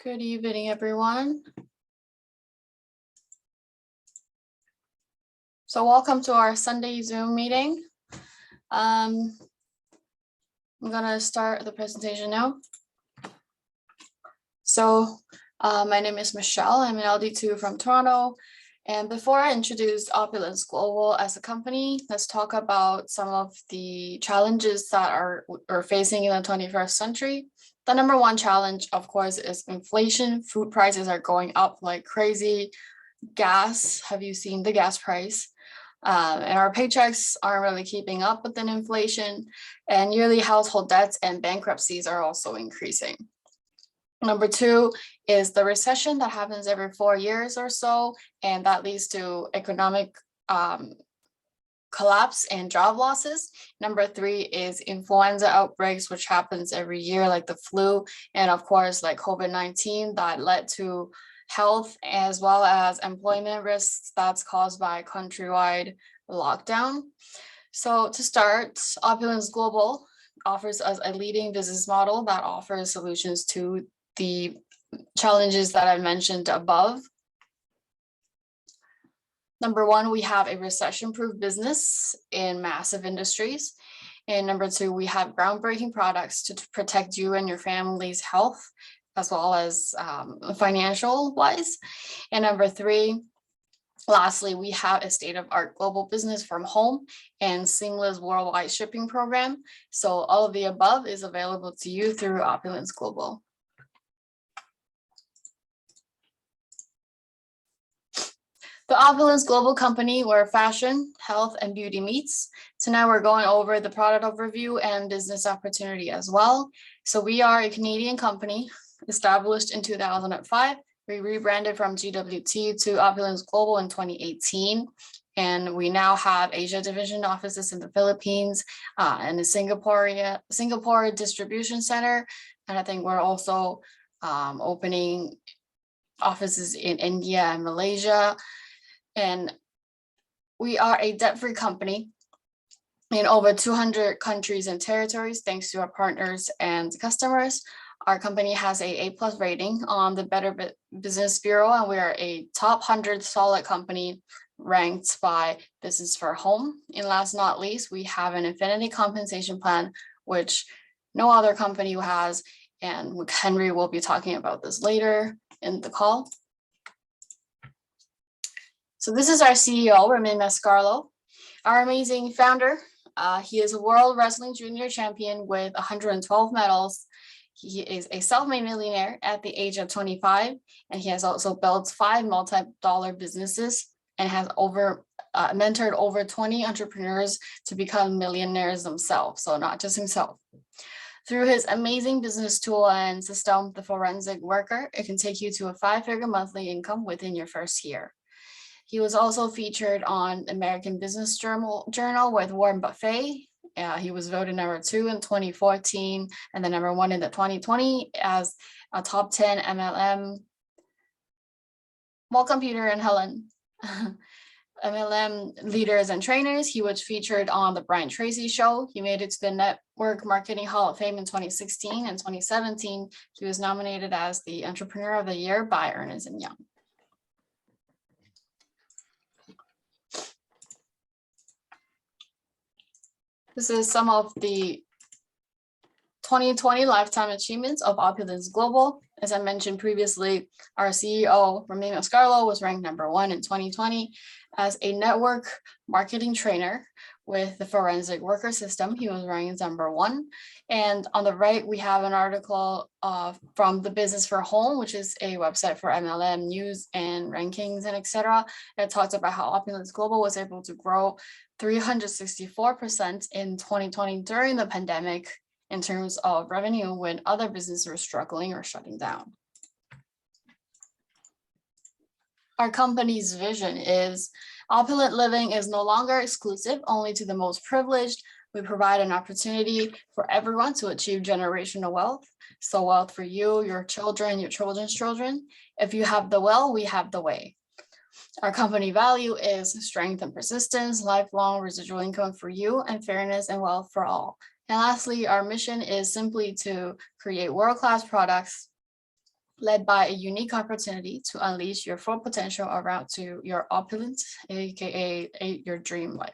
Good evening, everyone. So welcome to our Sunday Zoom meeting. I'm gonna start the presentation now. So my name is Michelle. I'm an LD2 from Toronto. And before I introduce Opulence Global as a company, let's talk about some of the challenges that we're facing in the 21st century. The number one challenge, of course, is inflation. Food prices are going up like crazy. Gas, have you seen the gas price? And our paychecks aren't really keeping up with the inflation, and yearly household debts and bankruptcies are also increasing. Number two is the recession that happens every 4 years or so, and that leads to economic collapse and job losses. Number three is influenza outbreaks, which happens every year, like the flu, and of course, like COVID-19 that led to health as well as employment risks that's caused by countrywide lockdown. So to start, Opulence Global offers us a leading business model that offers solutions to the challenges that I mentioned above. Number one, we have a recession-proof business in massive industries. And number two, we have groundbreaking products to protect you and your family's health, as well as financial wise. And number three, lastly, we have a state-of-art global business from home and seamless worldwide shipping program. So all of the above is available to you through Opulence Global. The Opulence Global company where fashion, health, and beauty meets. So now we're going over the product overview and business opportunity as well. So we are a Canadian company established in 2005. We rebranded from GWT to Opulence Global in 2018. And we now have Asia division offices in the Philippines and a Singapore distribution center. And I think we're also opening offices in India and Malaysia. And we are a debt-free company in over 200 countries and territories, thanks to our partners and customers. Our company has a A+ rating on the Better Business Bureau, and we are a top 100 solid company ranked by Business for Home. And last not least, we have an infinity compensation plan, which no other company has, and Henry will be talking about this later in the call. So this is our CEO, Remy Mascarlo, our amazing founder. He is a world wrestling junior champion with 112 medals. He is a self-made millionaire at the age of 25, and he has also built 5 multi-dollar businesses and has mentored over 20 entrepreneurs to become millionaires themselves, so not just himself. Through his amazing business tool and system, the Forensic Worker, it can take you to a 5-figure monthly income within your first year. He was also featured on American Business Journal with Warren Buffett. He was voted number 2 in 2014 and the number 1 in the 2020 as a top 10 MLM. Welcome, Peter and Helen. MLM leaders and trainers. He was featured on the Brian Tracy show. He made it to the Network Marketing Hall of Fame in 2016 and 2017. He was nominated as the Entrepreneur of the Year by Ernst & Young. This is some of the 2020 lifetime achievements of Opulence Global. As I mentioned previously, our CEO, Remy Mascarlo, was ranked number 1 in 2020 as a network marketing trainer with the Forensic Worker system. He was ranked number 1. And on the right, we have an article from the Business for Home, which is a website for MLM news and rankings and etc. It talks about how Opulence Global was able to grow 364% in 2020 during the pandemic in terms of revenue when other businesses were struggling or shutting down. Our company's vision is opulent living is no longer exclusive only to the most privileged. We provide an opportunity for everyone to achieve generational wealth. So wealth for you, your children, your children's children. If you have the will, we have the way. Our company value is strength and persistence, lifelong residual income for you, and fairness and wealth for all. And lastly, our mission is simply to create world-class products led by a unique opportunity to unleash your full potential around to your opulence, aka your dream life.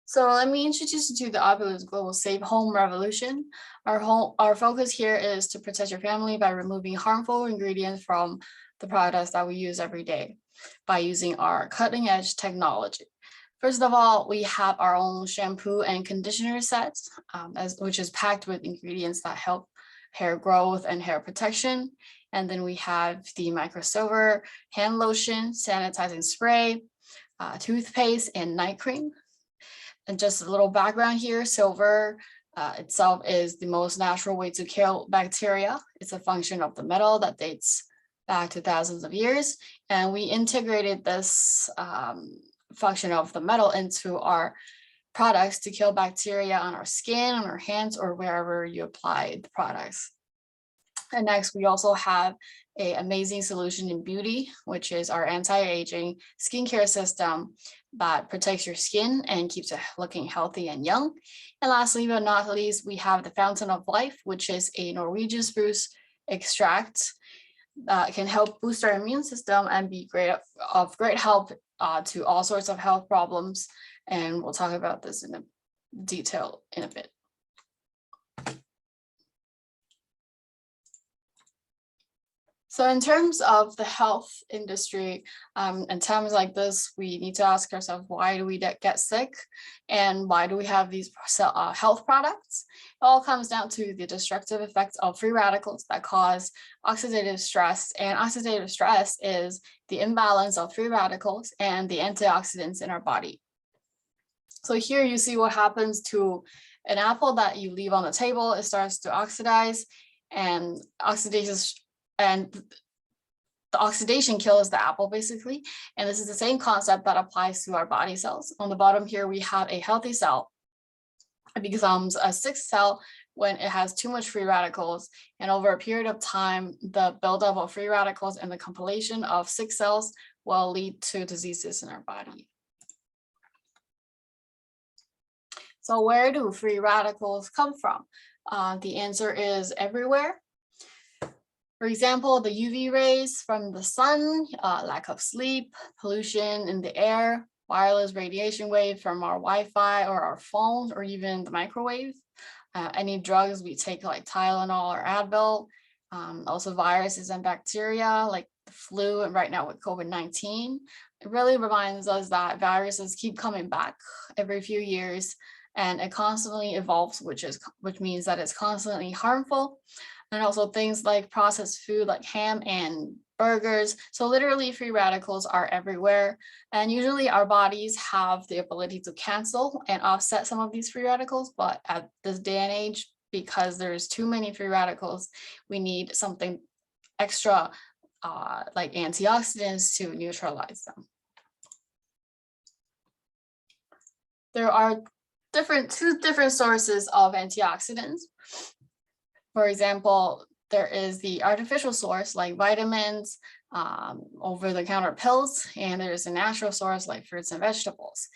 So let me introduce you to the Opulence Global Safe Home Revolution. Our focus here is to protect your family by removing harmful ingredients from the products that we use every day by using our cutting edge technology. First of all, we have our own shampoo and conditioner set, which is packed with ingredients that help hair growth and hair protection. And then we have the microsilver hand lotion, sanitizing spray, toothpaste, and night cream. And just a little background here, silver itself is the most natural way to kill bacteria. It's a function of the metal that dates back to thousands of years. And we integrated this function of the metal into our products to kill bacteria on our skin, on our hands, or wherever you apply the products. And next, we also have an amazing solution in beauty, which is our anti-aging skincare system that protects your skin and keeps it looking healthy and young. And lastly, but not least, we have the Fountain of Life, which is a Norwegian spruce extract that can help boost our immune system and be of great help to all sorts of health problems. And we'll talk about this in detail in a bit. So in terms of the health industry, in times like this, we need to ask ourselves, why do we get sick? And why do we have these health products? It all comes down to the destructive effects of free radicals that cause oxidative stress. And oxidative stress is the imbalance of free radicals and the antioxidants in our body. So here you see what happens to an apple that you leave on the table. It starts to oxidize, and the oxidation kills the apple basically. And this is the same concept that applies to our body cells. On the bottom here, we have a healthy cell. It becomes a sick cell when it has too much free radicals. And over a period of time, the buildup of free radicals and the compilation of sick cells will lead to diseases in our body. So where do free radicals come from? The answer is everywhere. For example, the UV rays from the sun, lack of sleep, pollution in the air, wireless radiation wave from our Wi-Fi or our phones, or even the microwave, any drugs we take like Tylenol or Advil, also viruses and bacteria like the flu, and right now with COVID-19. It really reminds us that viruses keep coming back every few years, and it constantly evolves, which means that it's constantly harmful. And also things like processed food like ham and burgers. So literally free radicals are everywhere. And usually our bodies have the ability to cancel and offset some of these free radicals. But at this day and age, because there's too many free radicals, we need something extra like antioxidants to neutralize them. There are two different sources of antioxidants. For example, there is the artificial source like vitamins, over-the-counter pills, and there's a natural source like fruits and vegetables.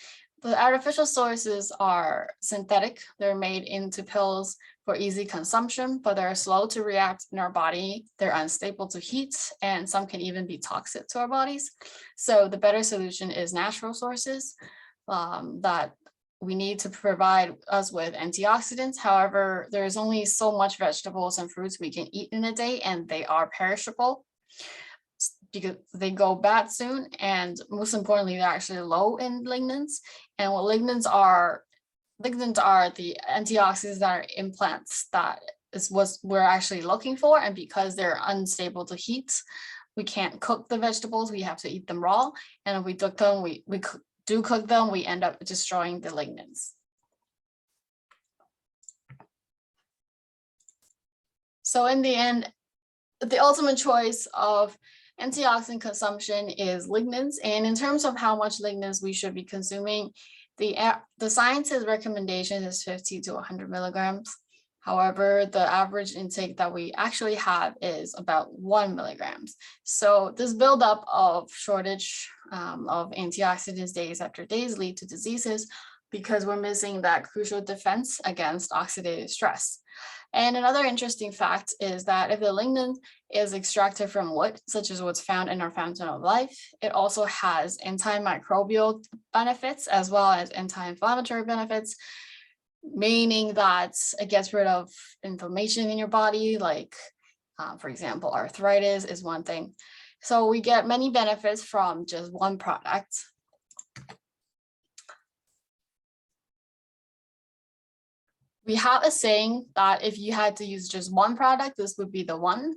The artificial sources are synthetic. They're made into pills for easy consumption, but they're slow to react in our body. They're unstable to heat, and some can even be toxic to our bodies. So the better solution is natural sources that we need to provide us with antioxidants. However, there's only so much vegetables and fruits we can eat in a day, and they are perishable because they go bad soon. And most importantly, they're actually low in lignans. And what lignans are the antioxidants that are in plants. That is what we're actually looking for. And because they're unstable to heat, we can't cook the vegetables. We have to eat them raw. And if we cook them, cook them, we end up destroying the lignans. So in the end, the ultimate choice of antioxidant consumption is lignans. And in terms of how much lignans we should be consuming, the scientists' recommendation is 50 to 100 milligrams. However, the average intake that we actually have is about 1 milligrams. So this buildup of shortage of antioxidants days after days lead to diseases because we're missing that crucial defense against oxidative stress. And another interesting fact is that if the lignin is extracted from wood, such as what's found in our fountain of life, it also has antimicrobial benefits as well as anti-inflammatory benefits, meaning that it gets rid of inflammation in your body, like, for example, arthritis is one thing. So we get many benefits from just one product. We have a saying that if you had to use just one product, this would be the one.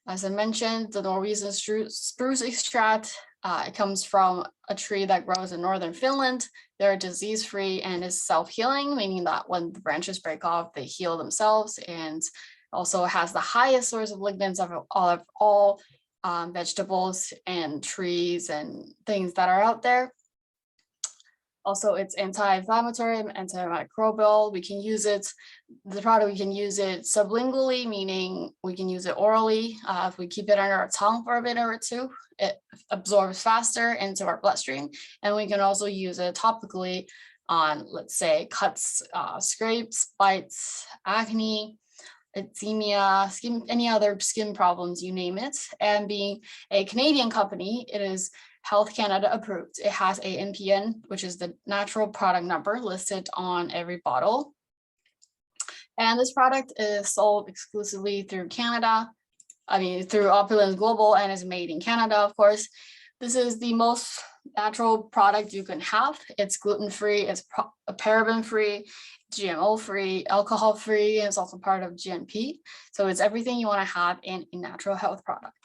As I mentioned, the Norwegian spruce extract, it comes from a tree that grows in northern Finland. They're disease-free and is self-healing, meaning that when the branches break off, they heal themselves, and also has the highest source of lignans of all vegetables and trees and things that are out there. Also, it's anti-inflammatory, antimicrobial. We can use it, the product, we can use it sublingually, meaning we can use it orally. If we keep it under our tongue for a minute or two, it absorbs faster into our bloodstream. And we can also use it topically on, let's say, cuts, scrapes, bites, acne, eczema, skin, any other skin problems, you name it. And being a Canadian company, it is Health Canada approved. It has a NPN, which is the natural product number, listed on every bottle. And this product is sold exclusively through Canada, through Opulence Global, and is made in Canada, of course. This is the most natural product you can have. It's gluten-free, it's paraben-free, GMO-free, alcohol-free, and it's also part of GMP. So it's everything you want to have in a natural health product.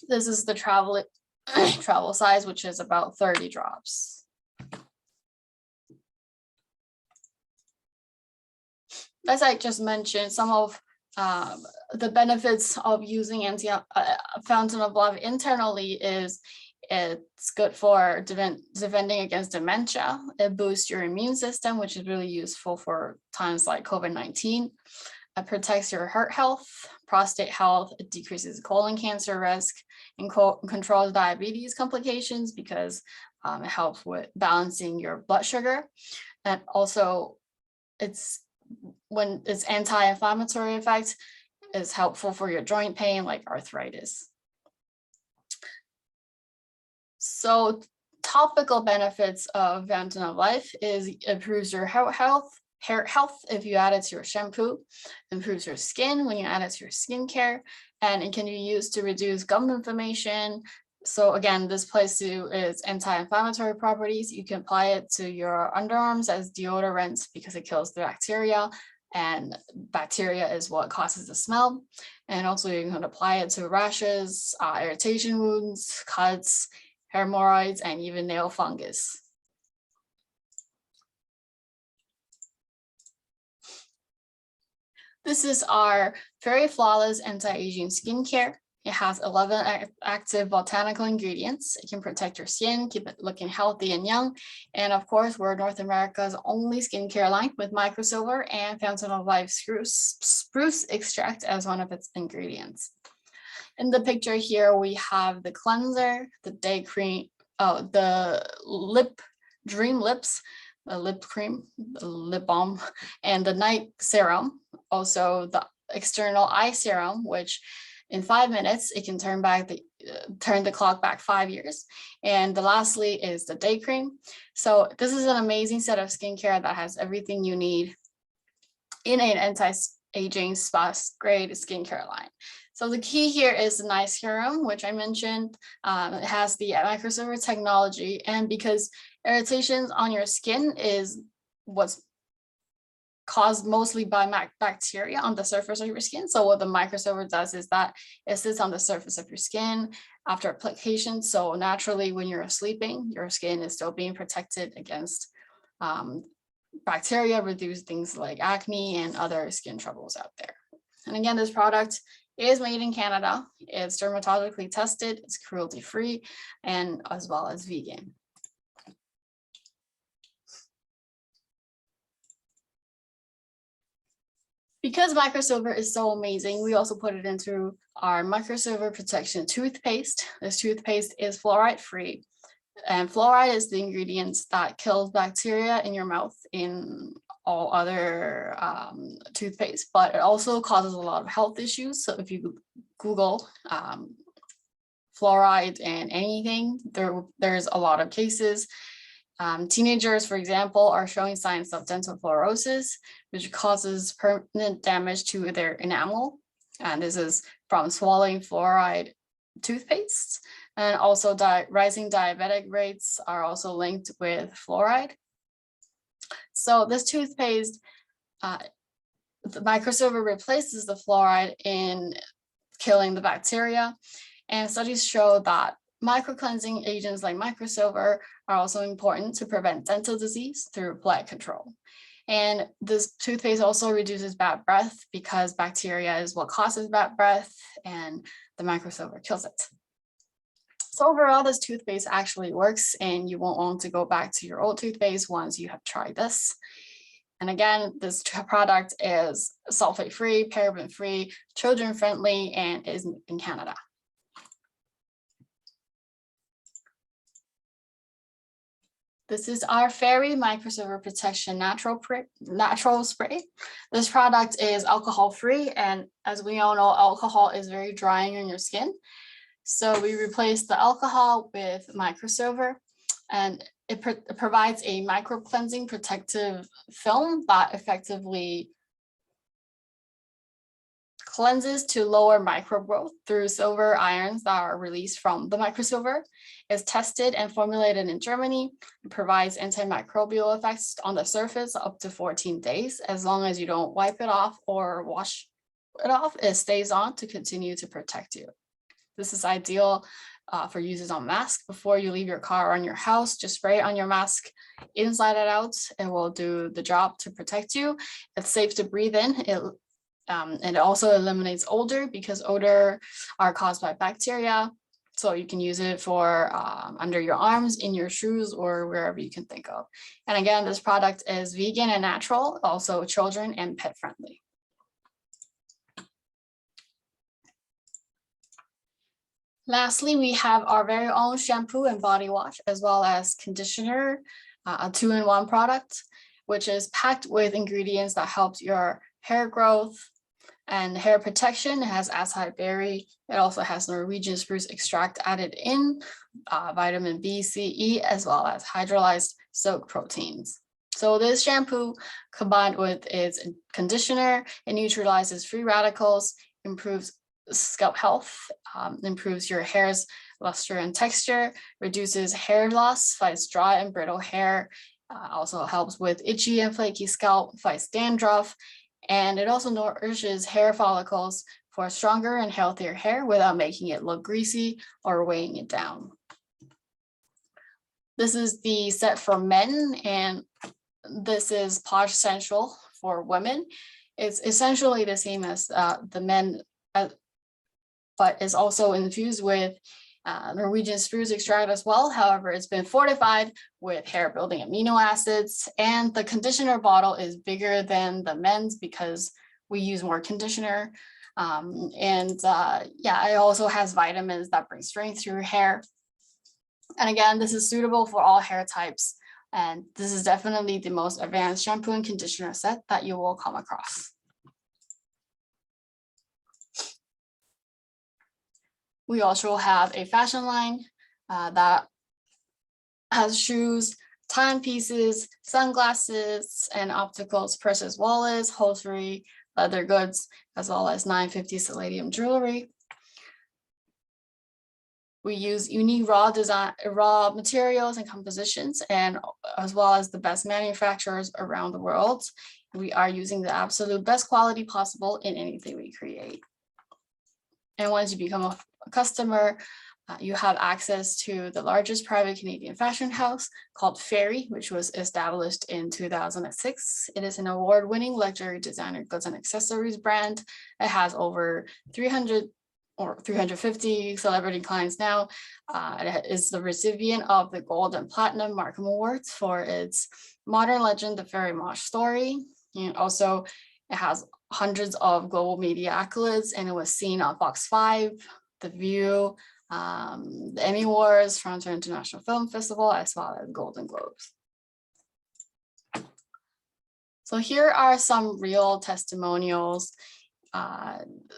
This is the travel size, which is about 30 drops. As I just mentioned, some of the benefits of using fountain of life internally is it's good for defending against dementia. It boosts your immune system, which is really useful for times like COVID-19. It protects your heart health, prostate health. It decreases colon cancer risk and controls diabetes complications because it helps with balancing your blood sugar. And also, when its anti-inflammatory effect is helpful for your joint pain like arthritis. So topical benefits of fountain of life is it improves your hair health if you add it to your shampoo, improves your skin when you add it to your skincare, and it can be used to reduce gum inflammation. So again, this plays to its anti-inflammatory properties. You can apply it to your underarms as deodorant because it kills the bacteria, and bacteria is what causes the smell. And also you can apply it to rashes, irritation wounds, cuts, hemorrhoids, and even nail fungus. This is our very flawless anti-aging skincare. It has 11 active botanical ingredients. It can protect your skin, keep it looking healthy and young. And of course, we're North America's only skincare line with microsilver and fountain of life spruce extract as one of its ingredients. In the picture here, we have the cleanser, the day cream, the dream lips, the lip cream, the lip balm, and the night serum. Also the external eye serum, which in 5 minutes, it can turn the clock back 5 years. And the lastly is the day cream. So this is an amazing set of skincare that has everything you need in an anti-aging spa grade skincare line. So the key here is the night serum, which I mentioned. It has the microsilver technology, and because irritations on your skin is what's caused mostly by bacteria on the surface of your skin. So what the microsilver does is that it sits on the surface of your skin after application. So naturally, when you're sleeping, your skin is still being protected against bacteria, reduce things like acne and other skin troubles out there. And again, this product is made in Canada. It's dermatologically tested, it's cruelty-free, and as well as vegan. Because microsilver is so amazing, we also put it into our microsilver protection toothpaste. This toothpaste is fluoride free. And fluoride is the ingredient that kills bacteria in your mouth in all other toothpaste, but it also causes a lot of health issues. So if you Google fluoride and anything, there's a lot of cases. Teenagers, for example, are showing signs of dental fluorosis, which causes permanent damage to their enamel. And this is from swallowing fluoride toothpaste. And also rising diabetic rates are also linked with fluoride. So this toothpaste, the microsilver replaces the fluoride in killing the bacteria. And studies show that microcleansing agents like microsilver are also important to prevent dental disease through blood control. And this toothpaste also reduces bad breath because bacteria is what causes bad breath, and the microsilver kills it. So overall, this toothpaste actually works, and you won't want to go back to your old toothpaste once you have tried this. And again, this product is sulfate-free, paraben-free, children-friendly, and is in Canada. This is our Fairy Microsilver Protection Natural Spray. This product is alcohol-free, and as we all know, alcohol is very drying on your skin. So we replace the alcohol with microsilver, and it provides a micro-cleansing protective film that effectively cleanses to lower microgrowth through silver ions that are released from the microsilver. It's tested and formulated in Germany. It provides antimicrobial effects on the surface up to 14 days. As long as you don't wipe it off or wash it off, it stays on to continue to protect you. This is ideal for uses on masks. Before you leave your car or on your house, just spray it on your mask inside and out. It will do the job to protect you. It's safe to breathe in. And it also eliminates odor because odor are caused by bacteria. So you can use it for under your arms, in your shoes, or wherever you can think of. And again, this product is vegan and natural, also children and pet friendly. Lastly, we have our very own shampoo and body wash, as well as conditioner, a 2-in-1 product, which is packed with ingredients that helps your hair growth and hair protection. It has acai berry. It also has Norwegian spruce extract added in, vitamin B, C, E, as well as hydrolyzed silk proteins. So this shampoo, combined with its conditioner, it neutralizes free radicals, improves scalp health, improves your hair's luster and texture, reduces hair loss, fights dry and brittle hair, also helps with itchy and flaky scalp, fights dandruff, and it also nourishes hair follicles for stronger and healthier hair without making it look greasy or weighing it down. This is the set for men, and this is Posh Sensual for women. It's essentially the same as the men, but is also infused with Norwegian spruce extract as well. However, it's been fortified with hair building amino acids, and the conditioner bottle is bigger than the men's because we use more conditioner. Yeah, it also has vitamins that bring strength to your hair. And again, this is suitable for all hair types. And this is definitely the most advanced shampoo and conditioner set that you will come across. We also have a fashion line that has shoes, timepieces, sunglasses, and opticals, purses, wallets, hosiery, leather goods, as well as 950 Palladium jewelry. We use unique raw materials and compositions, and as well as the best manufacturers around the world. We are using the absolute best quality possible in anything we create. And once you become a customer, you have access to the largest private Canadian fashion house called Fairy, which was established in 2006. It is an award-winning luxury designer goods and accessories brand. It has over 300 or 350 celebrity clients now. It is the recipient of the Gold and Platinum Markham Awards for its modern legend, The Fairy Mosh Story. And also, it has hundreds of global media accolades, and it was seen on Fox 5, The View, the Emmy Awards, Toronto International Film Festival, as well as Golden Globes. So here are some real testimonials.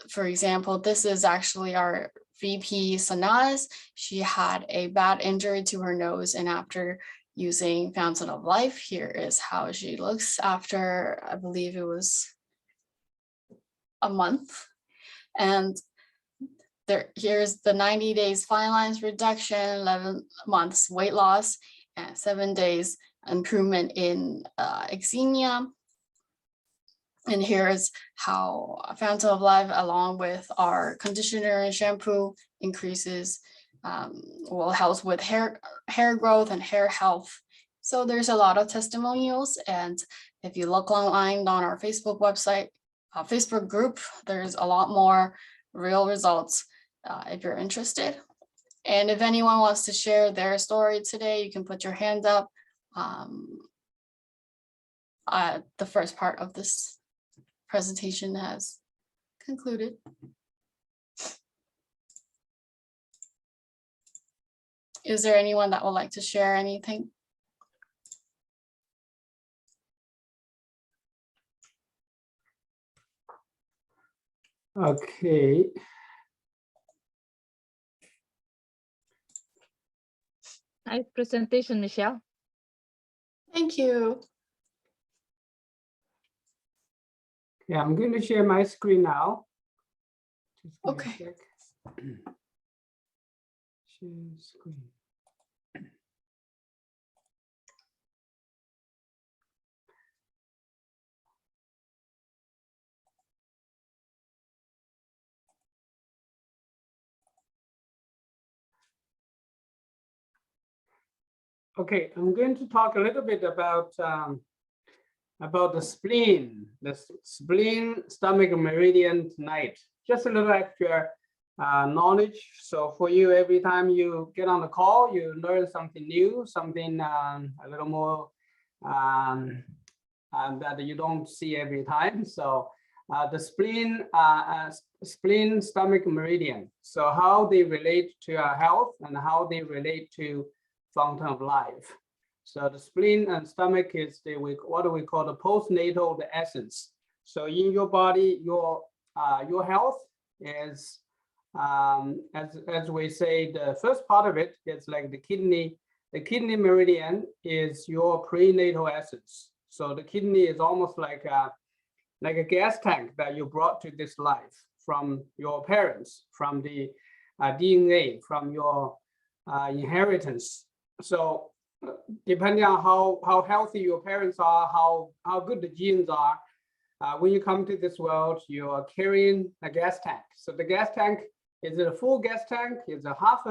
For example, this is actually our VP Sanaz. She had a bad injury to her nose, and after using Fountain of Life, here is how she looks after, I believe it was a month. And here's the 90 days fine lines reduction, 11 months weight loss, and 7 days improvement in eczema. And here's how Fountain of Life, along with our conditioner and shampoo, increases, will help with hair growth and hair health. So there's a lot of testimonials. And if you look online on our Facebook website, Facebook group, there's a lot more real results if you're interested. And if anyone wants to share their story today, you can put your hand up. The first part of this presentation has concluded. Is there anyone that would like to share anything? Okay. Nice presentation, Michelle. Thank you. Yeah, I'm going to share my screen now. Just give me a Okay. sec. Share screen. Okay, I'm going to talk a little bit about the spleen, stomach meridian tonight. Just a little extra knowledge. So for you, every time you get on the call, you learn something new, something a little more that you don't see every time. So the spleen, stomach meridian. So how they relate to our health and how they relate to Fountain of Life. So the spleen and stomach is what we call the postnatal essence. So in your body, your health is, as we say, the first part of it is like the kidney. The kidney meridian is your prenatal essence. So the kidney is almost like a gas tank that you brought to this life from your parents, from the DNA, from your inheritance. So depending on how healthy your parents are, how good the genes are, when you come to this world, you are carrying a gas tank. So the gas tank, is it a full gas tank? Is it half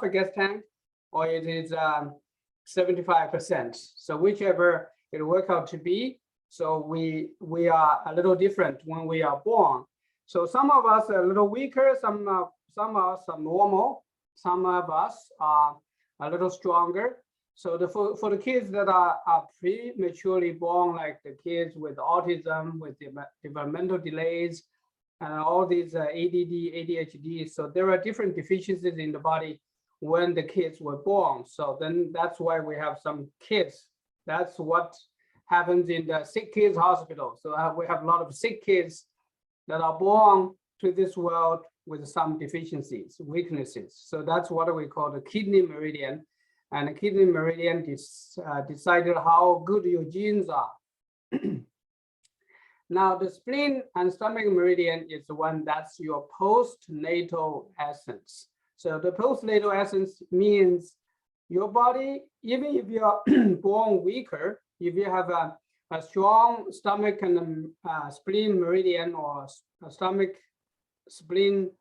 a gas tank? Or it is 75%? So whichever it work out to be. So we are a little different when we are born. So some of us are a little weaker, some of us are normal, some of us are a little stronger. So for the kids that are prematurely born, like the kids with autism, with developmental delays, and all these ADD, ADHD, so there are different deficiencies in the body when the kids were born. So then that's why we have some kids. That's what happens in the sick kids hospital. So we have a lot of sick kids that are born to this world with some deficiencies, weaknesses. So that's what we call the kidney meridian. And the kidney meridian decided how good your genes are. Now, the spleen and stomach meridian is the one that's your postnatal essence. So the postnatal essence means your body, even if you are born weaker, if you have a strong stomach and spleen meridian or stomach spleen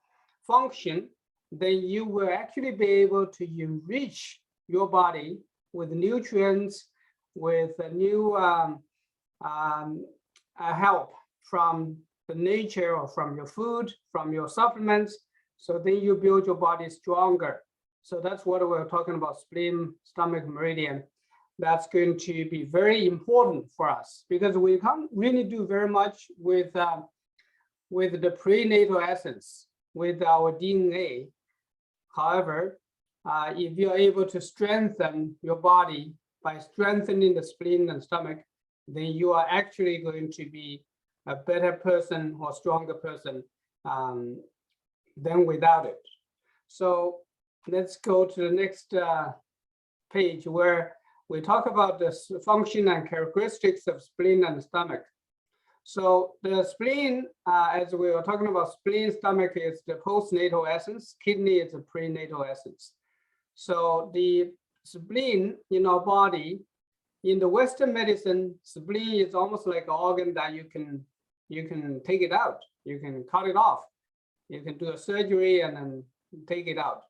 function, then you will actually be able to enrich your body with nutrients, with a new help from the nature or from your food, from your supplements. So then you build your body stronger. So that's what we're talking about, spleen, stomach meridian. That's going to be very important for us because we can't really do very much with the prenatal essence, with our DNA. However, if you're able to strengthen your body by strengthening the spleen and stomach, then you are actually going to be a better person or stronger person than without it. So let's go to the next page where we talk about the function and characteristics of spleen and stomach. So the spleen, as we were talking about, spleen, stomach is the postnatal essence, kidney is the prenatal essence. So the spleen in our body, in the Western medicine, spleen is almost like an organ that you can take it out, you can cut it off, you can do a surgery and then take it out.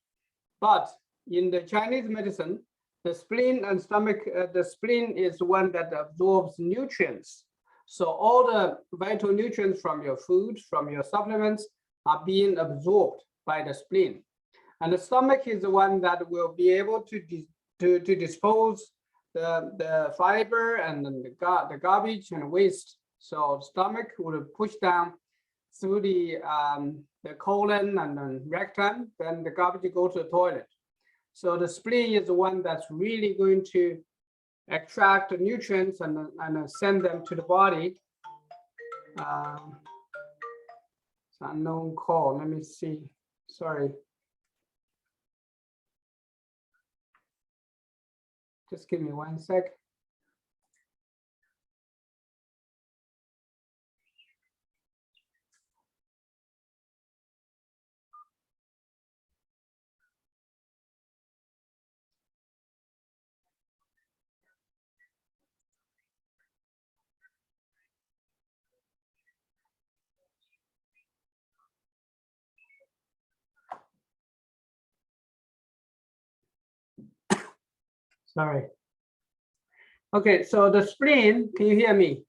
But in the Chinese medicine, the spleen and stomach, the spleen is one that absorbs nutrients. So all the vital nutrients from your food, from your supplements are being absorbed by the spleen. And the stomach is the one that will be able to dispose the fiber and the garbage and waste. So stomach will push down through the colon and then rectum, then the garbage go to the toilet. So the spleen is the one that's really going to extract the nutrients and send them to the body. It's unknown call. Let me see. Sorry. Just give me 1 sec. Sorry. Okay, so the spleen, can you hear me?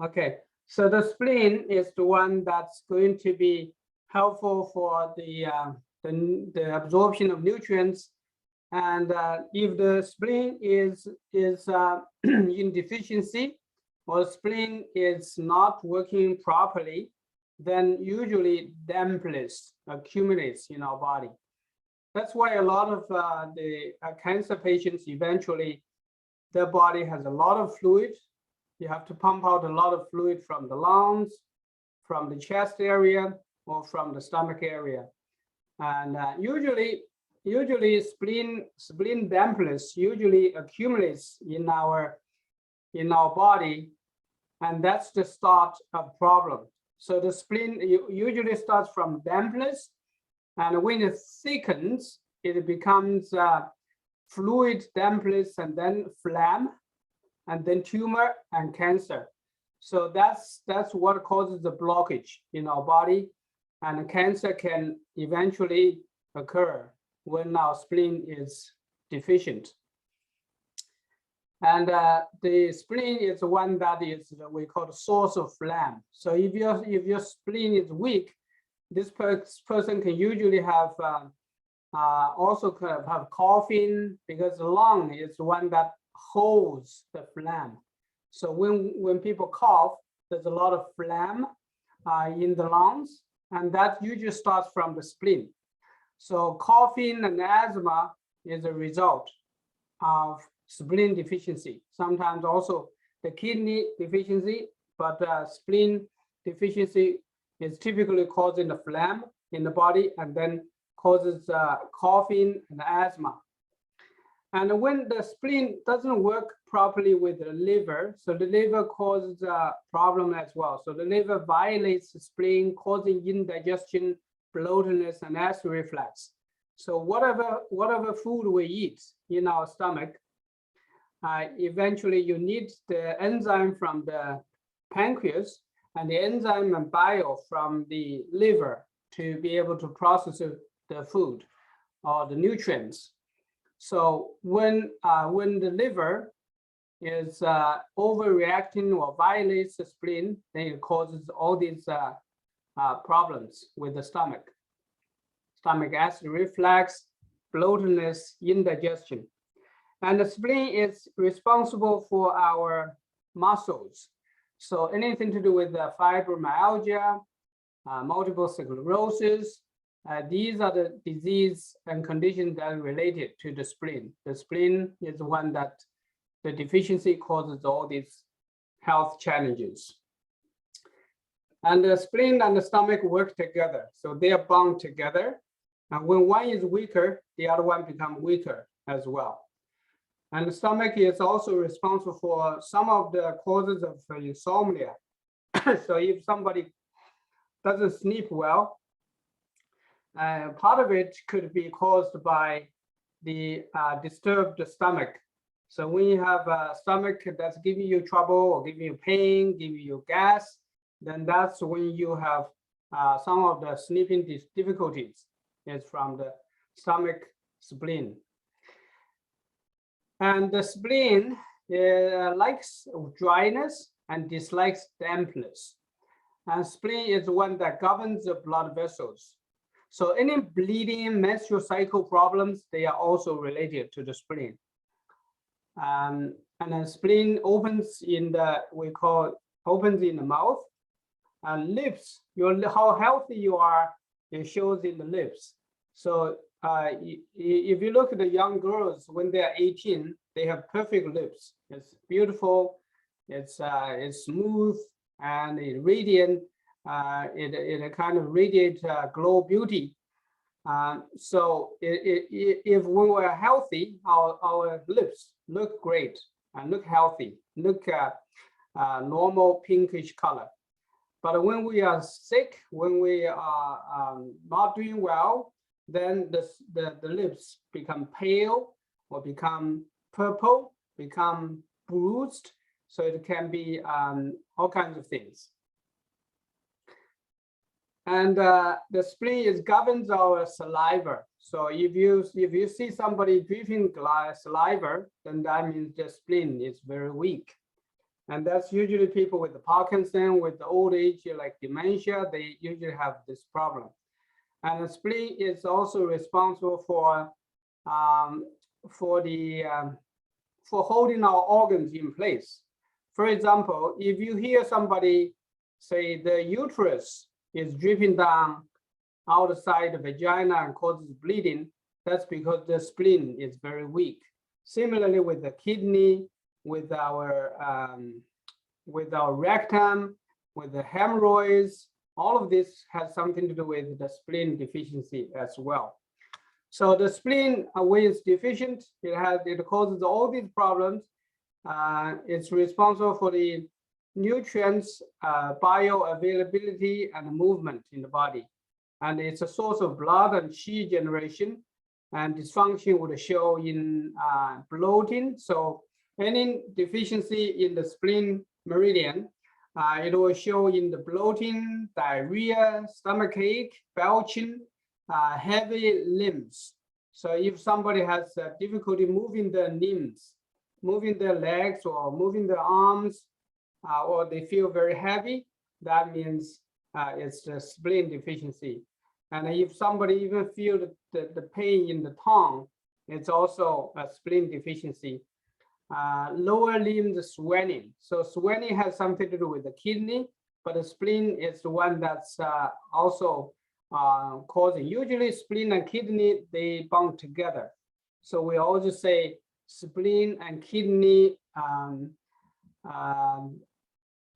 Okay, so the spleen is the one that's going to be helpful for the absorption of nutrients. And if the spleen is in deficiency, or the spleen is not working properly, then usually dampness accumulates in our body. That's why a lot of the cancer patients, eventually their body has a lot of fluid. You have to pump out a lot of fluid from the lungs, from the chest area, or from the stomach area. And usually spleen dampness usually accumulates in our body, and that's the start of problem. So the spleen usually starts from dampness, and when it thickens, it becomes fluid dampness, and then phlegm, and then tumor and cancer. So that's what causes the blockage in our body, and cancer can eventually occur when our spleen is deficient. And the spleen is one that is we call the source of phlegm. So if your spleen is weak, this person can usually have also have coughing, because the lung is the one that holds the phlegm. So when people cough, there's a lot of phlegm in the lungs, and that usually starts from the spleen. So coughing and asthma is a result of spleen deficiency. Sometimes also the kidney deficiency, but spleen deficiency is typically causing the phlegm in the body, and then causes coughing and asthma. And when the spleen doesn't work properly with the liver, so the liver causes a problem as well. So the liver violates the spleen, causing indigestion, bloatedness, and acid reflux. So whatever food we eat in our stomach, eventually you need the enzyme from the pancreas and the enzyme and bile from the liver to be able to process the food or the nutrients. So when the liver is overreacting or violates the spleen, then it causes all these problems with the stomach acid reflux, bloatedness, indigestion. And the spleen is responsible for our muscles. So anything to do with fibromyalgia, multiple sclerosis, These are the disease and conditions that are related to the spleen. The spleen is the one that the deficiency causes all these health challenges. And the spleen and the stomach work together. So they are bound together. And when one is weaker, the other one becomes weaker as well. And the stomach is also responsible for some of the causes of insomnia. So if somebody doesn't sleep well, part of it could be caused by the disturbed stomach. So when you have a stomach that's giving you trouble or giving you pain, giving you gas, then that's when you have some of the sleeping difficulties is from the stomach spleen. And the spleen likes dryness and dislikes dampness. And spleen is the one that governs the blood vessels. So any bleeding, menstrual cycle problems, they are also related to the spleen. And the spleen opens in the, opens in the mouth. And lips, how healthy you are, it shows in the lips. So if you look at the young girls, when they're 18, they have perfect lips. It's beautiful, it's smooth, and it radiant, it kind of radiates glow beauty. So if we were healthy, our lips look great and look healthy, look normal pinkish color. But when we are sick, when we are not doing well, then the lips become pale or become purple, become bruised. So it can be all kinds of things. And the spleen governs our saliva. So if you see somebody drinking saliva, then that means the spleen is very weak. And that's usually people with the Parkinson, with the old age, like dementia, they usually have this problem. And the spleen is also responsible for holding our organs in place. For example, if you hear somebody say the uterus is dripping down outside the vagina and causes bleeding, that's because the spleen is very weak. Similarly with the kidney, with our rectum, with the hemorrhoids, all of this has something to do with the spleen deficiency as well. So the spleen, when it's deficient, it causes all these problems. It's responsible for the nutrients, bioavailability, and movement in the body. And it's a source of blood and qi generation. And dysfunction would show in bloating. So any deficiency in the spleen meridian, it will show in the bloating, diarrhea, stomachache, belching, heavy limbs. So if somebody has difficulty moving their limbs, moving their legs or moving their arms, or they feel very heavy, that means it's the spleen deficiency. And if somebody even feel the pain in the tongue, it's also a spleen deficiency. Lower limbs swelling. So swelling has something to do with the kidney, but the spleen is the one that's also causing. Usually spleen and kidney, they bond together. So we always say spleen and kidney,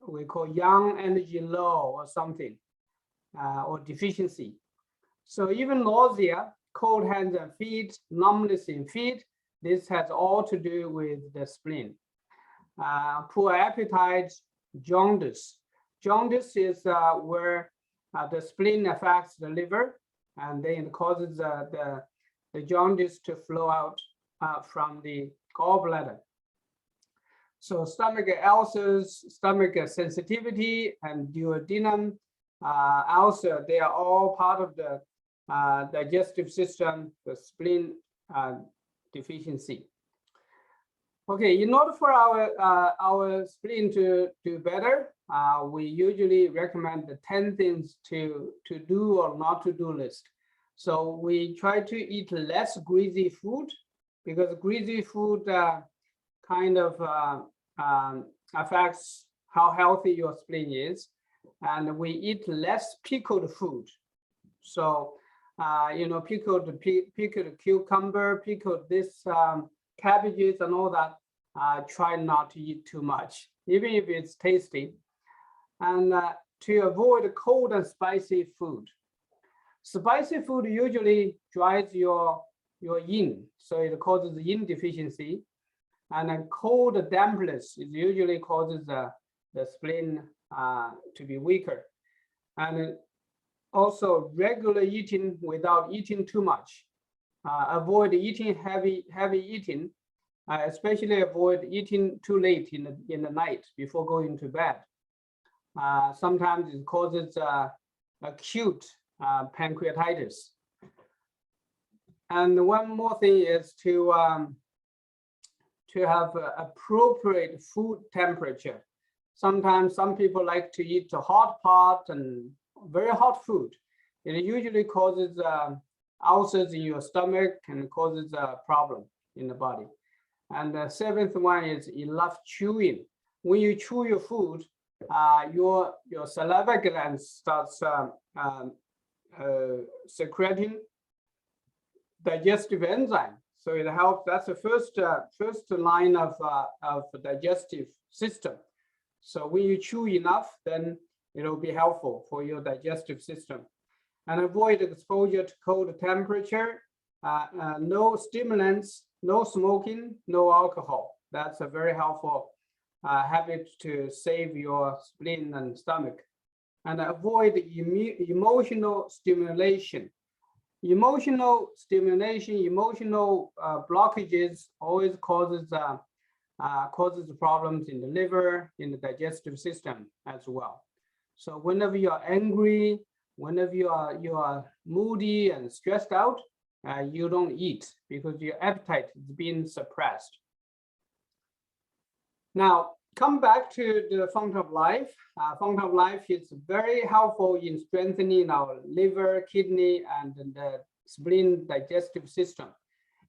we call young energy low or something, or deficiency. So even nausea, cold hands and feet, numbness in feet, this has all to do with the spleen. Poor appetite, jaundice. Jaundice is where the spleen affects the liver, and then it causes the jaundice to flow out from the gallbladder. So stomach ulcers, stomach sensitivity, and duodenum ulcer, they are all part of the digestive system, the spleen deficiency. Okay, in order for our spleen to do better, we usually recommend the 10 things to do or not to do list. So we try to eat less greasy food, because greasy food kind of affects how healthy your spleen is. And we eat less pickled food. So pickled cucumber, pickled this cabbages and all that. Try not to eat too much, even if it's tasty. And to avoid cold and spicy food. Spicy food usually drives your yin, so it causes yin deficiency. And a cold dampness is usually causes the spleen to be weaker. And also regular eating without eating too much. Avoid eating heavy eating, especially avoid eating too late in the night before going to bed. Sometimes it causes acute pancreatitis. And one more thing is to have appropriate food temperature. Sometimes some people like to eat a hot pot and very hot food. It usually causes ulcers in your stomach and causes a problem in the body. And the seventh one is enough chewing. When you chew your food, your saliva gland starts secreting digestive enzyme. So it helps. That's the first line of digestive system. So when you chew enough, then it'll be helpful for your digestive system. And avoid exposure to cold temperature, no stimulants, no smoking, no alcohol. That's a very helpful habit to save your spleen and stomach. And avoid emotional stimulation. Emotional stimulation, emotional blockages always causes problems in the liver, in the digestive system as well. So whenever you're angry, whenever you are moody and stressed out, you don't eat because your appetite is being suppressed. Now, come back to the fountain of life. Fountain of life is very helpful in strengthening our liver, kidney, and the spleen digestive system.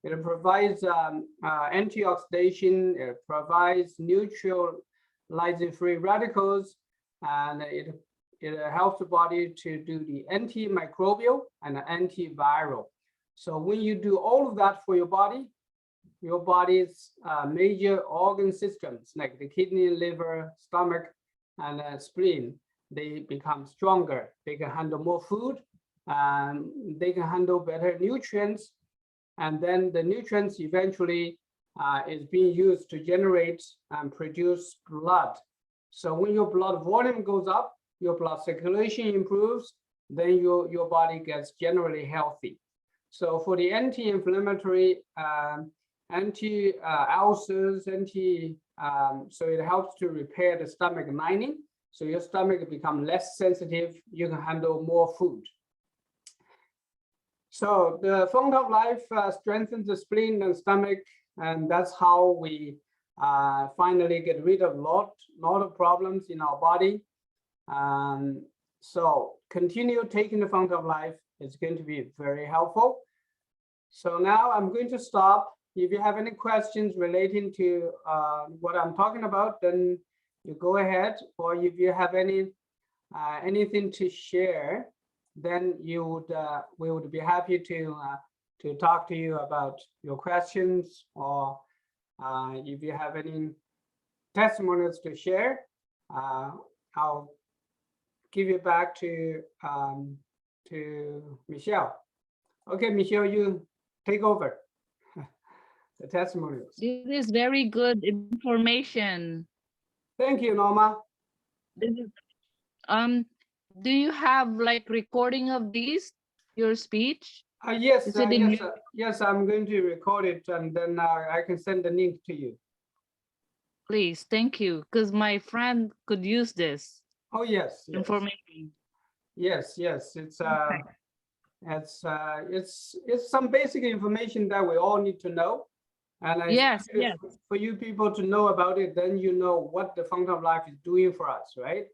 It provides antioxidation, it provides neutralizing free radicals, and it helps the body to do the antimicrobial and antiviral. So when you do all of that for your body's major organ systems like the kidney, liver, stomach, and spleen, they become stronger. They can handle more food, they can handle better nutrients, and then the nutrients eventually is being used to generate and produce blood. So when your blood volume goes up, your blood circulation improves, then your body gets generally healthy. So for the anti-inflammatory, anti-ulcers, so it helps to repair the stomach lining. So your stomach becomes less sensitive, you can handle more food. So the fountain of life strengthens the spleen and stomach, and that's how we finally get rid of a lot of problems in our body. So continue taking the fountain of life. It's going to be very helpful. So now I'm going to stop. If you have any questions relating to what I'm talking about, then you go ahead. Or if you have anything to share, then we would be happy to talk to you about your questions, or if you have any testimonials to share, I'll give it back to Michelle. Okay, Michelle, you take over the testimonials. This is very good information. Thank you, Norma. This is, do you have like recording of these, your speech? Yes, Is it in yes, I'm going to record it, and then I can send the link to you. Please, thank you, because my friend could use this Oh yes, information. Yes, it's it's some basic information that we all need to know, and Yes. for you people to know about it, then you know what the fountain of life is doing for us, right?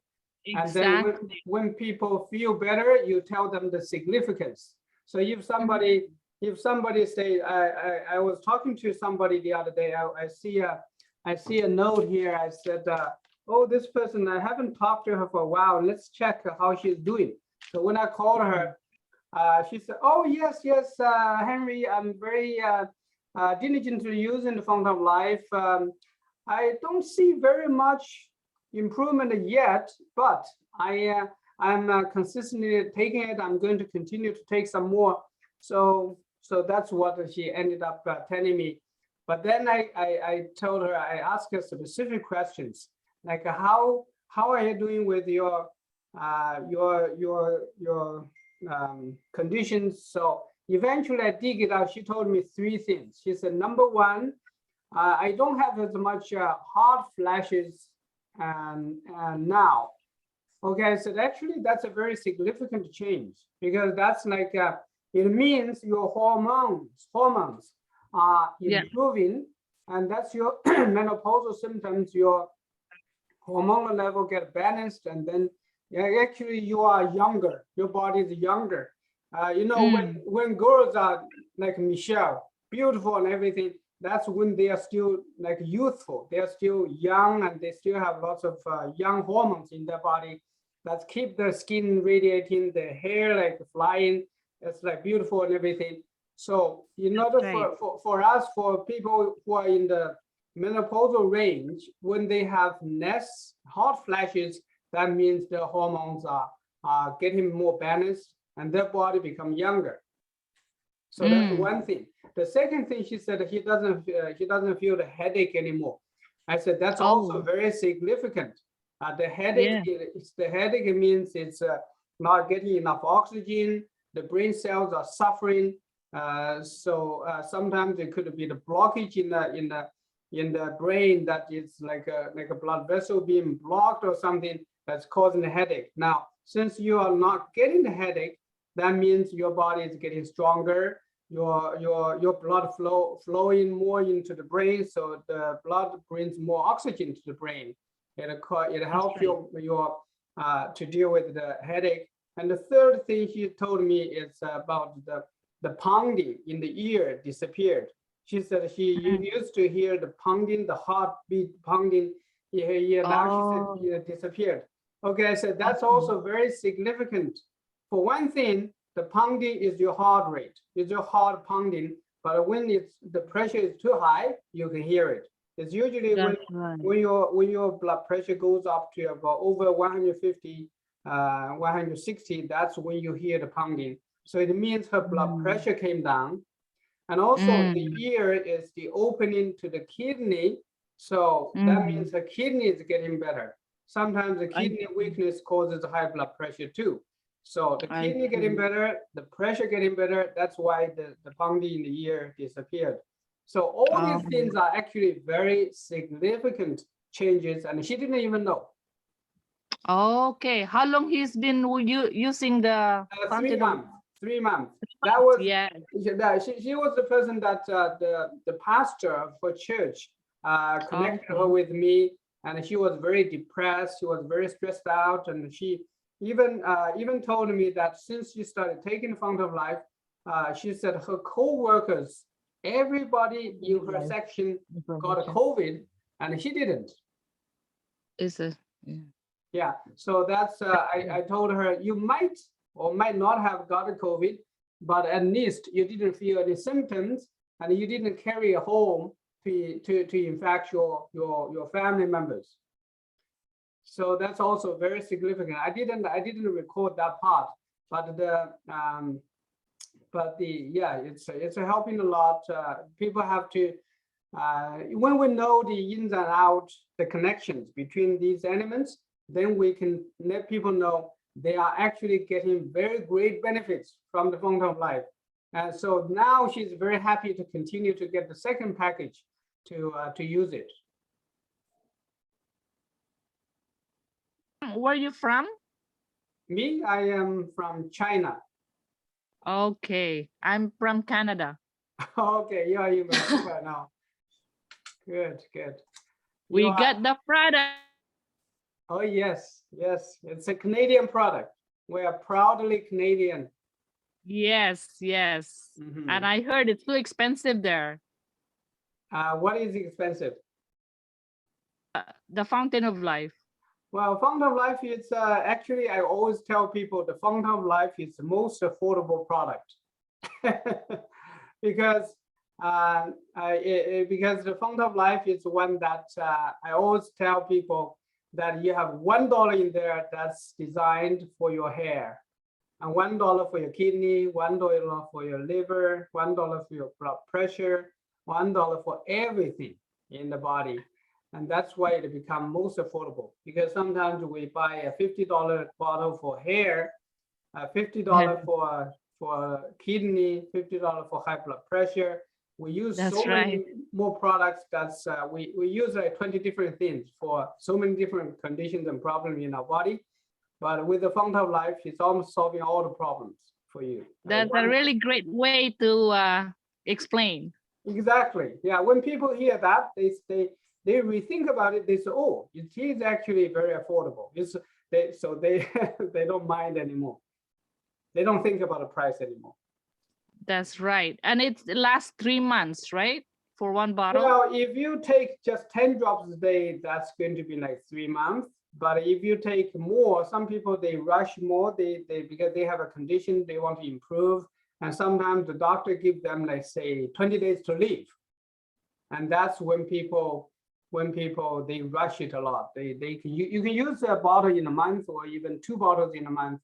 Exactly. And then when people feel better, you tell them the significance. So if somebody say, I was talking to somebody the other day, I see a note here. I said, oh, this person, I haven't talked to her for a while. Let's check how she's doing. So when I called her, She said, "Oh yes, yes, Henry, I'm very diligently using the Fountain of Life. I don't see very much improvement yet, but I'm consistently taking it. I'm going to continue to take some more." So that's what she ended up telling me. But then I told her, I asked her specific questions, like how are you doing with your conditions? So eventually I dig it out. She told me three things. She said, number one, I don't have as much hot flashes now. Okay, so actually that's a very significant change, because that's like it means your hormones are Yeah. improving, and that's your menopausal symptoms. Your hormonal level get balanced, and then actually you are younger. Your body is younger. You know, when girls are like Michelle, beautiful and everything, that's when they are still like youthful. They are still young, and they still have lots of young hormones in their body that keep their skin radiating, their hair like flying. It's like beautiful and everything. So in order Right. for us, for people who are in the menopausal range, when they have less hot flashes, that means their hormones are getting more balanced and their body become younger. So that's one thing. The second thing, she said he doesn't feel the headache anymore. I said that's also Oh, very significant. The headache, the headache means it's not getting enough oxygen. The brain cells are suffering. So sometimes it could be the blockage in the brain, that is like a blood vessel being blocked or something that's causing a headache. Now, since you are not getting the headache, that means your body is getting stronger. Your blood flowing more into the brain, so the blood brings more oxygen to the brain. It helps your to deal with the headache. And the third thing she told me is about the pounding in the ear disappeared. She said she used to hear the pounding, the heartbeat pounding in her ear. Now she said it disappeared. Okay, so that's also very significant. For one thing, the pounding is your heart rate, is your heart pounding. But when the pressure is too high, you can hear it. It's usually when your blood pressure goes up to about over 150, 160. That's when you hear the pounding. So it means her blood pressure came down. And also the ear is the opening to the kidney. So that means her kidney is getting better. Sometimes the kidney weakness causes high blood pressure too. So the kidney getting better, the pressure getting better. That's why the pounding in the ear disappeared. So all these things are actually very significant changes, and she didn't even know. Okay. How long he's been using the 3 fountain? months. 3 months. That was she was the person that the pastor for church connected her with me, and she was very depressed. She was very stressed out, and she even told me that since she started taking Fountain of Life, she said her co-workers, everybody in her section got a COVID, and she didn't. Is it? Yeah, so that's I told her you might or might not have got a COVID, but at least you didn't feel any symptoms, and you didn't carry it home to infect your family members. So that's also very significant. I didn't record that part, but it's helping a lot. People have to when we know the ins and outs, the connections between these elements, then we can let people know they are actually getting very great benefits from the Fountain of Life. And so now she's very happy to continue to get the second package to use it. Where are you from? Me, I am from China. Okay, I'm from Canada. Okay, you are in Vancouver now. Good. We got the product. Oh yes, it's a Canadian product. We are proudly Canadian. Yes. And I heard it's too expensive there. What is expensive? The Fountain of Life. Well, Fountain of Life is actually, I always tell people the Fountain of Life is the most affordable product because because the Fountain of Life is one that I always tell people that you have $1 in there that's designed for your hair, and $1 for your kidney, $1 for your liver, $1 for your blood pressure, $1 for everything in the body. And that's why it becomes most affordable, because sometimes we buy a $50 bottle for hair, $50 for kidney, $50 for high blood pressure. We use That's so many right. more products. That's we use like 20 different things for so many different conditions and problems in our body. But with the Fountain of Life, it's almost solving all the problems for you. That's a really great way to explain. Exactly. Yeah. When people hear that, they rethink about it. They say, "Oh, it is actually very affordable." So they they don't mind anymore. They don't think about the price anymore. That's right. And it lasts 3 months, right? For one bottle? Well, if you take just 10 drops a day, that's going to be like 3 months. But if you take more, some people, they rush more, they because they have a condition, they want to improve. And sometimes the doctor gives them, like, say, 20 days to live. And that's when people they rush it a lot. You can use a bottle in a month or even 2 bottles in a month.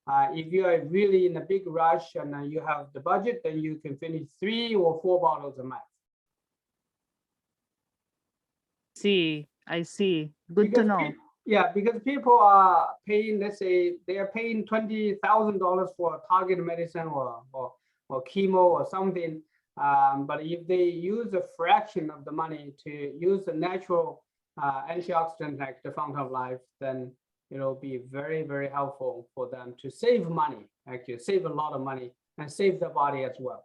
If you are really in a big rush and you have the budget, then you can finish 3 or 4 bottles a month. I see. Good to know. Yeah, because people are paying, let's say, they are paying $20,000 for targeted medicine or chemo or something. But if they use a fraction of the money to use a natural antioxidant like the Fountain of Life, then it'll be very, very helpful for them to save money, actually save a lot of money and save the body as well.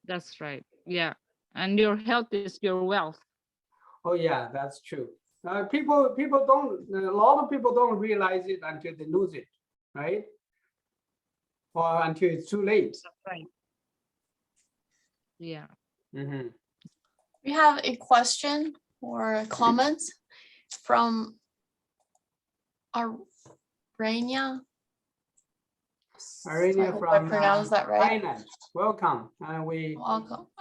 That's right. Yeah. And your health is your wealth. Oh yeah, that's true. People don't, a lot of people don't realize it until they lose it, right? Or until it's too late. Right. Yeah. Mm-hmm. We have a question or a comment from Arania. Arania I hope I from pronounced that right. Thailand. Welcome. Welcome. I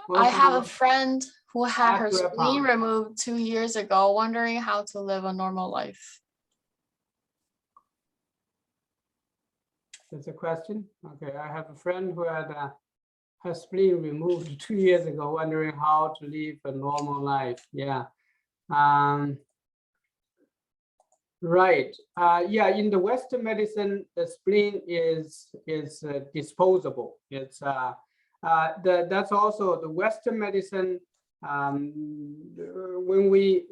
welcome have a friend who had her Accurate spleen palm. removed 2 years ago, wondering how to live a normal life. That's a question. Okay, I have a friend who had her spleen removed 2 years ago, wondering how to live a normal life. Yeah. Right. Yeah. In the Western medicine, the spleen is disposable. It's that's also the Western medicine. When we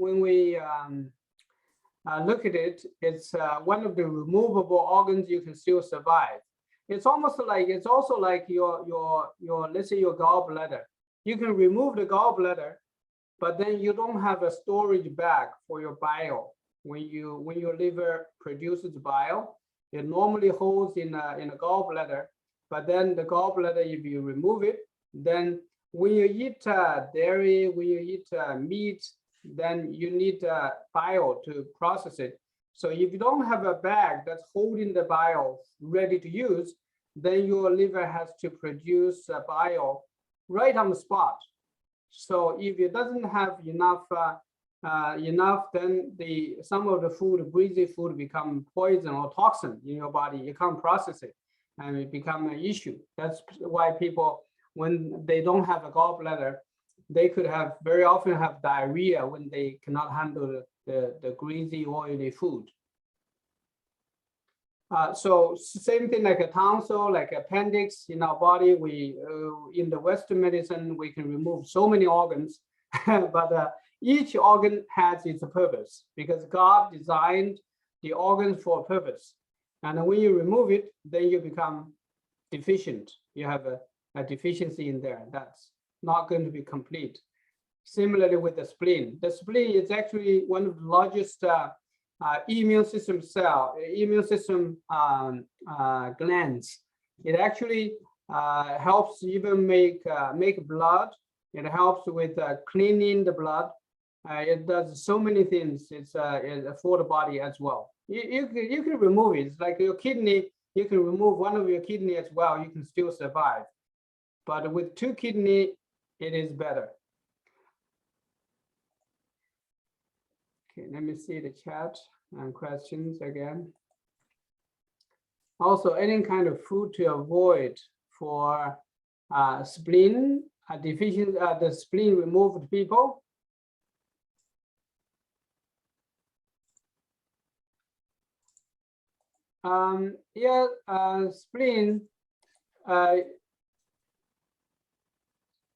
look at it, it's one of the removable organs you can still survive. It's almost like, it's also like your let's say your gallbladder. You can remove the gallbladder, but then you don't have a storage bag for your bile. When your liver produces bile, it normally holds in a gallbladder. But then the gallbladder, if you remove it, then when you eat dairy, when you eat meat, then you need bile to process it. So if you don't have a bag that's holding the bile ready to use, then your liver has to produce bile right on the spot. So if it doesn't have enough, then some of the food, greasy food, become poison or toxin in your body. You can't process it, and it become an issue. That's why people, when they don't have a gallbladder, they could have very often have diarrhea when they cannot handle the greasy, oily food. So same thing like a tonsil, like appendix in our body. We in the Western medicine, we can remove so many organs, but each organ has its purpose, because God designed the organs for a purpose. And when you remove it, then you become deficient. You have a deficiency in there. That's not going to be complete. Similarly with the spleen. The spleen is actually one of the largest immune system glands. It actually helps even make blood. It helps with cleaning the blood. It does so many things. It's for the body as well. You can remove it. It's like your kidney. You can remove one of your kidney as well. You can still survive. But with 2 kidney, it is better. Okay, let me see the chat and questions again. Also, any kind of food to avoid for spleen deficient, the spleen removed people. Yeah, spleen.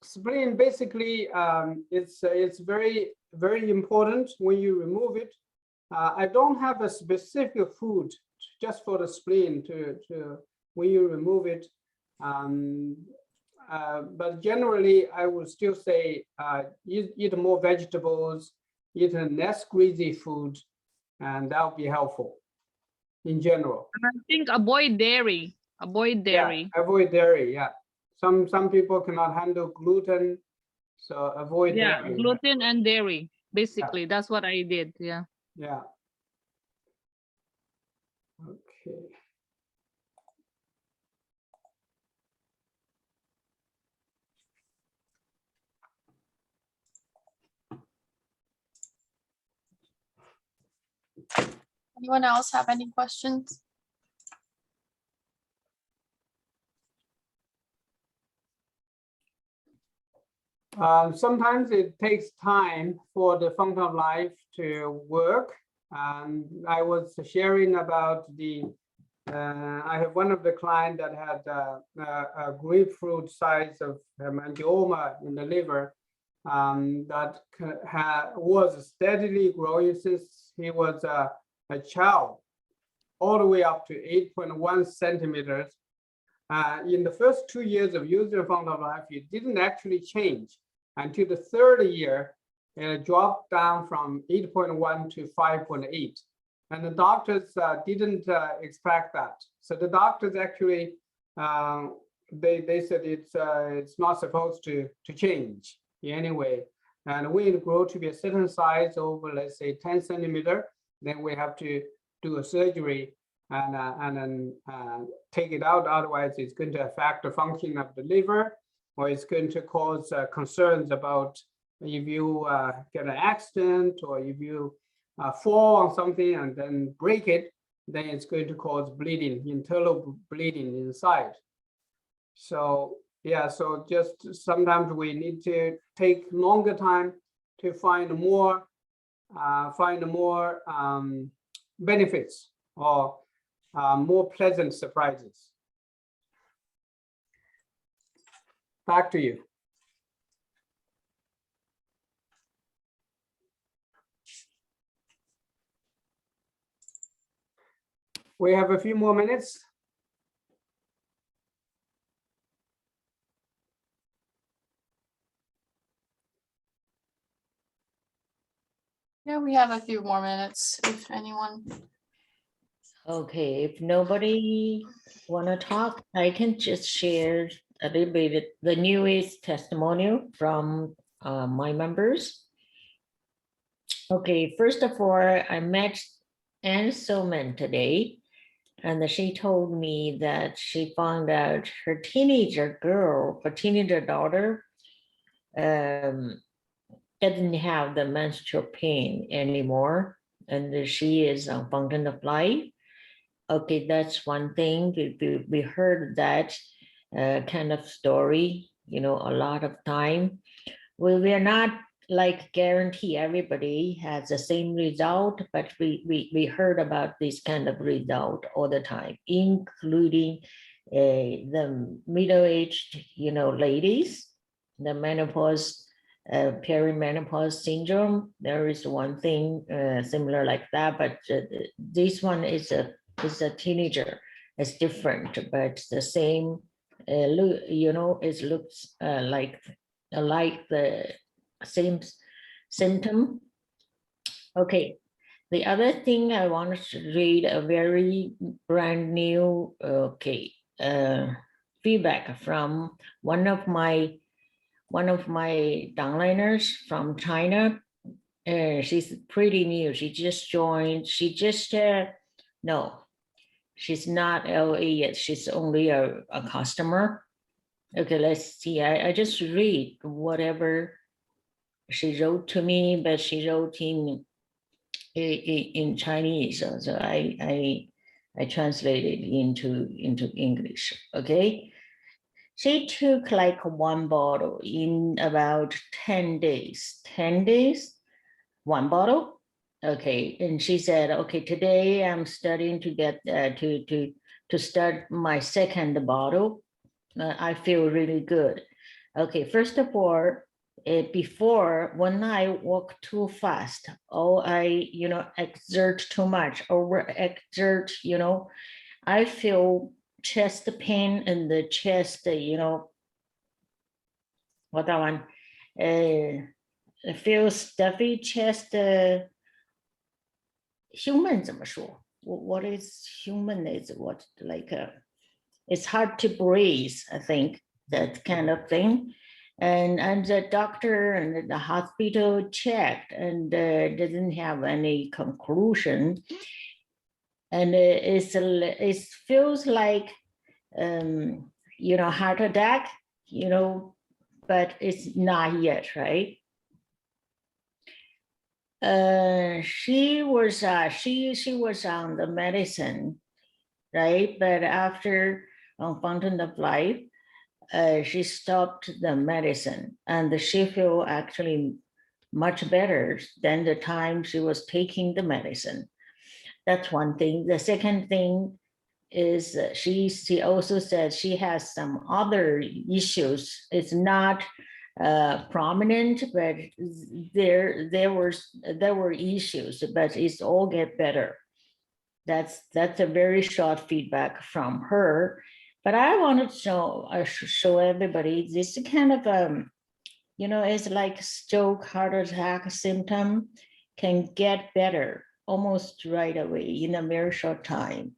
Spleen basically it's very important when you remove it. I don't have a specific food just for the spleen to when you remove it. But generally, I would still say eat more vegetables, eat less greasy food, and that would be helpful in general. And I think avoid dairy. Avoid dairy. Yeah, avoid dairy. Yeah, some people cannot handle gluten, so avoid dairy. Gluten and dairy. Basically, that's what I did. Yeah. Yeah. Okay. Anyone else have any questions? Sometimes it takes time for the fountain of life to work. I was sharing about the, I have one of the clients that had a grapefruit size of hemangioma in the liver that was steadily growing since he was a child, all the way up to 8.1 centimeters. In the first 2 years of using fountain of life, it didn't actually change until the 3rd year. It dropped down from 8.1 to 5.8, and the doctors didn't expect that. So the doctors actually they said it's not supposed to change in any way. And when it grows to be a certain size over, let's say 10 centimeter, then we have to do a surgery and then take it out. Otherwise, it's going to affect the function of the liver, or it's going to cause concerns about if you get an accident, or if you fall on something and then break it, then it's going to cause bleeding, internal bleeding inside. So yeah, so just sometimes we need to take longer time to find more benefits or more pleasant surprises. Back to you. We have a few more minutes. Yeah, we have a few more minutes if anyone. Okay, if nobody want to talk, I can just share a little bit the newest testimonial from my members. Okay, first of all, I met Anne Soman today, and she told me that she found out her teenager daughter doesn't have the menstrual pain anymore, and she is on fountain of life. Okay, that's one thing. We heard that kind of story, a lot of time. We are not like guarantee everybody has the same result, but we heard about this kind of result all the time, including the middle-aged, ladies, the menopause, perimenopause syndrome. There is one thing similar like that, but this one is a teenager. It's different, but the same. It looks like the same symptom. Okay, the other thing I wanted to read a very brand new feedback from one of my downliners from China. She's pretty new. She just joined. She just no, she's not LA yet. She's only a customer. Okay, let's see. I just read whatever she wrote to me, but she wrote in Chinese. So I translated into English. Okay. She took like one bottle in about 10 days. 10 days, one bottle. Okay. And she said, okay, today I'm starting to get to start my second bottle. I feel really good. Okay, first of all, before when I walk too fast, or I, exert too much, overexert, I feel chest pain in the chest, what that one, it feels stuffy chest. Human 怎么说? What is human is what like it's hard to breathe, I think, that kind of thing. And the doctor and the hospital checked and didn't have any conclusion. And it feels like, heart attack, but it's not yet, right? She was on the medicine, right? But after Fountain of Life, she stopped the medicine and she feel actually much better than the time she was taking the medicine. That's one thing. The second thing is she also said she has some other issues. It's not prominent, but there were issues, but it's all get better. That's a very short feedback from her. But I want to show everybody this kind of it's like stroke, heart attack symptom can get better almost right away in a very short time.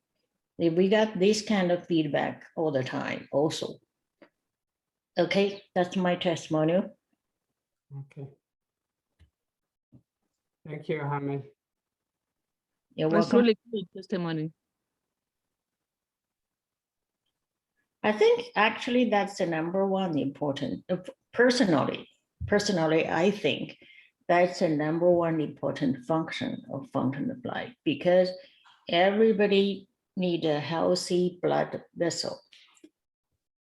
We got this kind of feedback all the time also. Okay, that's my testimonial. Okay. Thank you, Hamid. You're That's welcome. really good testimony. I think actually that's the number one important, personally, I think that's the number one important function of Fountain of Life, because everybody need a healthy blood vessel,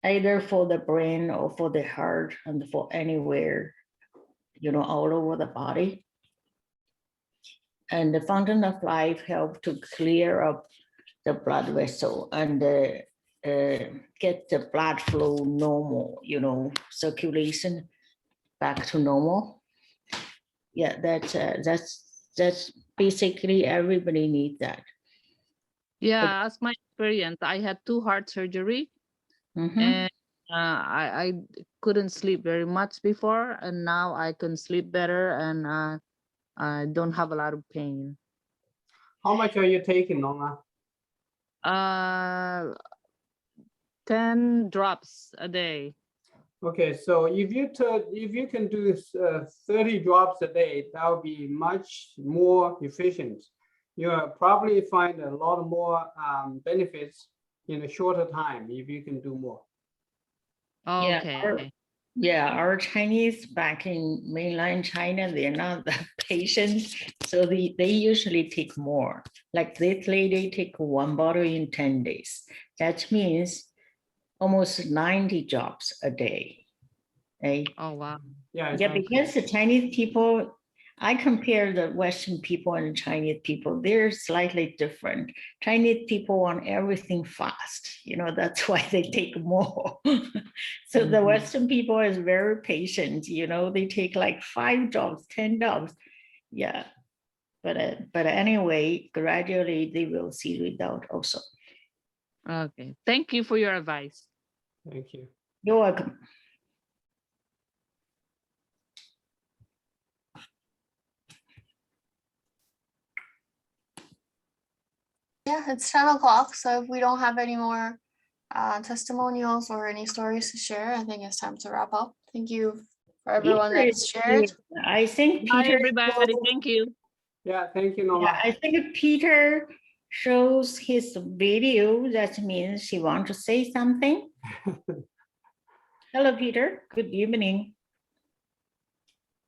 either for the brain or for the heart and for anywhere, all over the body. And the Fountain of Life help to clear up the blood vessel and get the blood flow normal, circulation back to normal. Yeah, that's basically everybody needs that. Yeah, as my experience, I had 2 heart surgery. Mhm. And I couldn't sleep very much before, and now I can sleep better, and I don't have a lot of pain. How much are you taking, Norma? 10 drops a day. Okay, so if you can do 30 drops a day, that would be much more efficient. You'll probably find a lot more benefits in a shorter time if you can do more. Okay. Our Chinese back in mainland China, they're not that patient, so they usually take more. Like this lady take one bottle in 10 days. That means almost 90 drops a day. Right? Oh, wow. Yeah, Yeah, because the Chinese people, I compare the Western people and the Chinese people, they're slightly different. Chinese people want everything fast, that's why they take more. So the Western people is very patient, they take like 5 drops, 10 drops. Yeah, but anyway, gradually they will see result also. Okay. Thank you for your advice. Thank you. You're welcome. Yeah, it's 10 o'clock. So if we don't have any more testimonials or any stories to share, I think it's time to wrap up. Thank you for everyone Peter that's is shared. here. I think Bye, Peter. everybody. Thank you. Yeah, thank you, Yeah, Norma. I think Peter shows his video. That means he wants to say something. Hello, Peter. Good evening.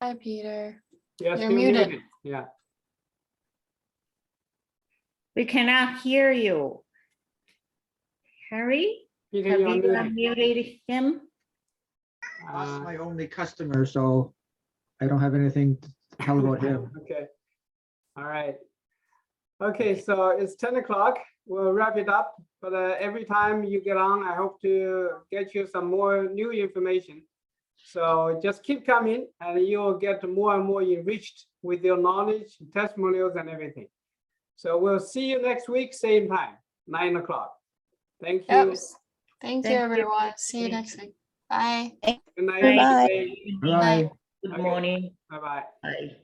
Hi, Peter. Yes, You're you're muted. muted. Yeah. We cannot hear you. Harry, Peter, have you're you muted. unmuted him? That's Uh, my only customer, so I don't have anything to tell about him. Okay. All right. Okay, so it's 10 o'clock. We'll wrap it up. But every time you get on, I hope to get you some more new information. So just keep coming and you'll get more and more enriched with your knowledge, testimonials and everything. So we'll see you next week, same time, 9 o'clock. Thank you. Yep. Thank you, Thank you. everyone. See you next week. Bye. Good night. Bye. Good day. Bye. Good Okay. morning. Bye-bye. Bye.